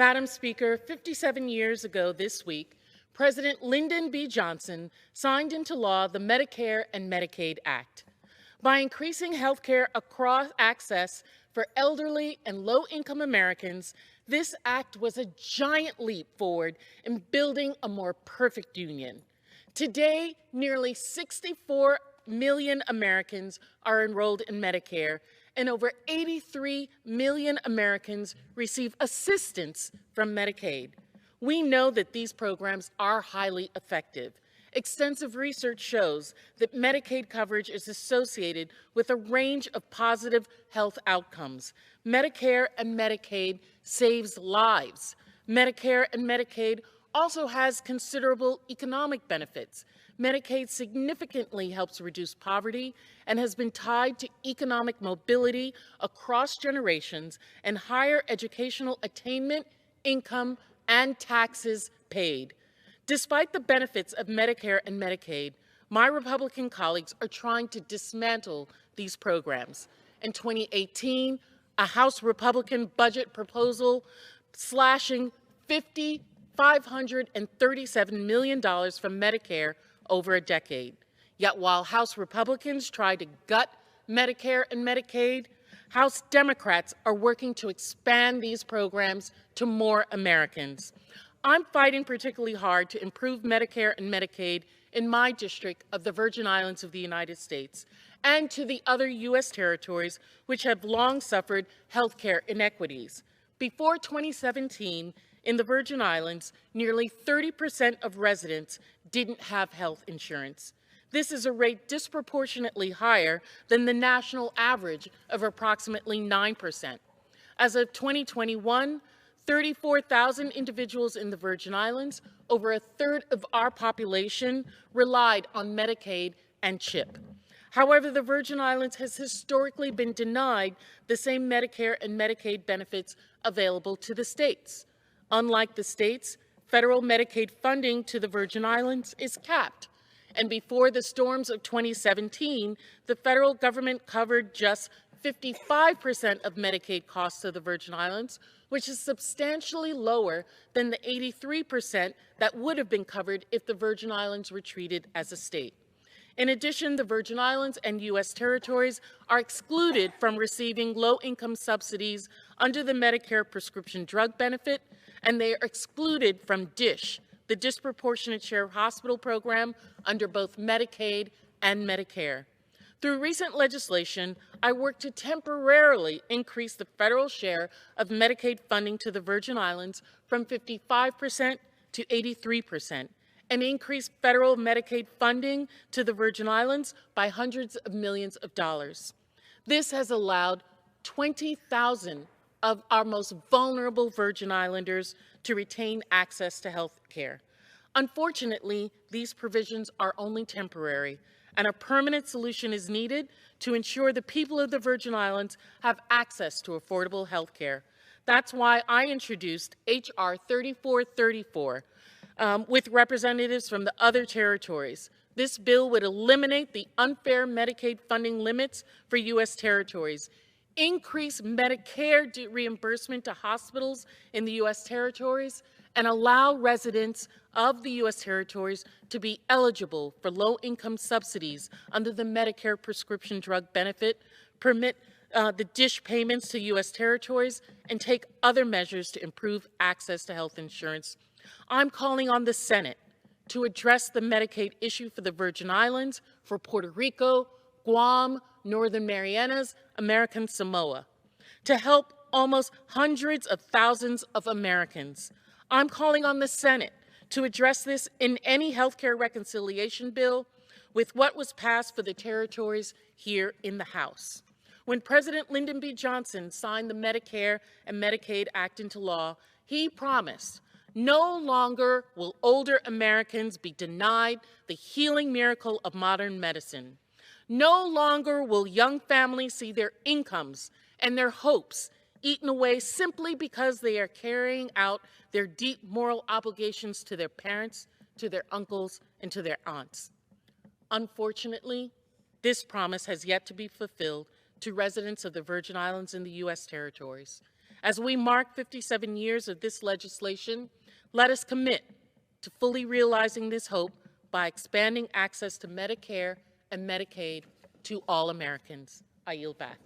Madam Speaker, 57 years ago this week, President Lyndon B. Johnson signed into law the Medicare and Medicaid Act. By increasing health care across access for elderly and low-income Americans, this act was a giant leap forward in building a more perfect union. Today, nearly 64 million Americans are enrolled in Medicare, and over 83 million Americans receive assistance from Medicaid. We know that these programs are highly effective. Extensive research shows that Medicaid coverage is associated with a range of positive health outcomes. Medicare and Medicaid saves lives. Medicare and Medicaid also has considerable economic benefits. Medicaid significantly helps reduce poverty and has been tied to economic mobility across generations and higher educational attainment, income, and taxes paid. Despite the benefits of Medicare and Medicaid, my Republican colleagues are trying to dismantle these programs. In 2018, a House Republican budget proposal slashing $537 million from Medicare over a decade. Yet while House Republicans try to gut Medicare and Medicaid, House Democrats are working to expand these programs to more Americans. I'm fighting particularly hard to improve Medicare and Medicaid in my district of the Virgin Islands of the United States and to the other U.S. territories which have long suffered health care inequities. Before 2017, in the Virgin Islands, nearly 30% of residents didn't have health insurance. This is a rate disproportionately higher than the national average of approximately 9%. As of 2021, 34,000 individuals in the Virgin Islands, over a third of our population, relied on Medicaid and CHIP. However, the Virgin Islands has historically been denied the same Medicare and Medicaid benefits available to the states. Unlike the states, federal Medicaid funding to the Virgin Islands is capped. And before the storms of 2017, the federal government covered just 55% of Medicaid costs of the Virgin Islands, which is substantially lower than the 83% that would have been covered if the Virgin Islands were treated as a state. In addition, the Virgin Islands and U.S. territories are excluded from receiving low-income subsidies under the Medicare prescription drug benefit, and they are excluded from DSH, the Disproportionate Share Hospital Program, under both Medicaid and Medicare. Through recent legislation, I worked to temporarily increase the federal share of Medicaid funding to the Virgin Islands from 55% to 83%, and increase federal Medicaid funding to the Virgin Islands by hundreds of millions of dollars. This has allowed 20,000 of our most vulnerable Virgin Islanders to retain access to health care. Unfortunately, these provisions are only temporary, and a permanent solution is needed to ensure the people of the Virgin Islands have access to affordable health care. That's why I introduced H.R. 3434 with representatives from the other territories. This bill would eliminate the unfair Medicaid funding limits for U.S. territories, increase Medicare reimbursement to hospitals in the U.S. territories, and allow residents of the U.S. territories to be eligible for low-income subsidies under the Medicare prescription drug benefit, permit the DSH payments to U.S. territories, and take other measures to improve access to health insurance. I'm calling on the Senate to address the Medicaid issue for the Virgin Islands, for Puerto Rico, Guam, Northern Marianas, American Samoa, to help almost hundreds of thousands of Americans. I'm calling on the Senate to address this in any healthcare reconciliation bill with what was passed for the territories here in the House. When President Lyndon B. Johnson signed the Medicare and Medicaid Act into law, he promised no longer will older Americans be denied the healing miracle of modern medicine. No longer will young families see their incomes and their hopes eaten away simply because they are carrying out their deep moral obligations to their parents, to their uncles, and to their aunts. Unfortunately, this promise has yet to be fulfilled to residents of the Virgin Islands and the U.S. territories. As we mark 57 years of this legislation, let us commit to fully realizing this hope by expanding access to Medicare and Medicaid to all Americans. I yield back.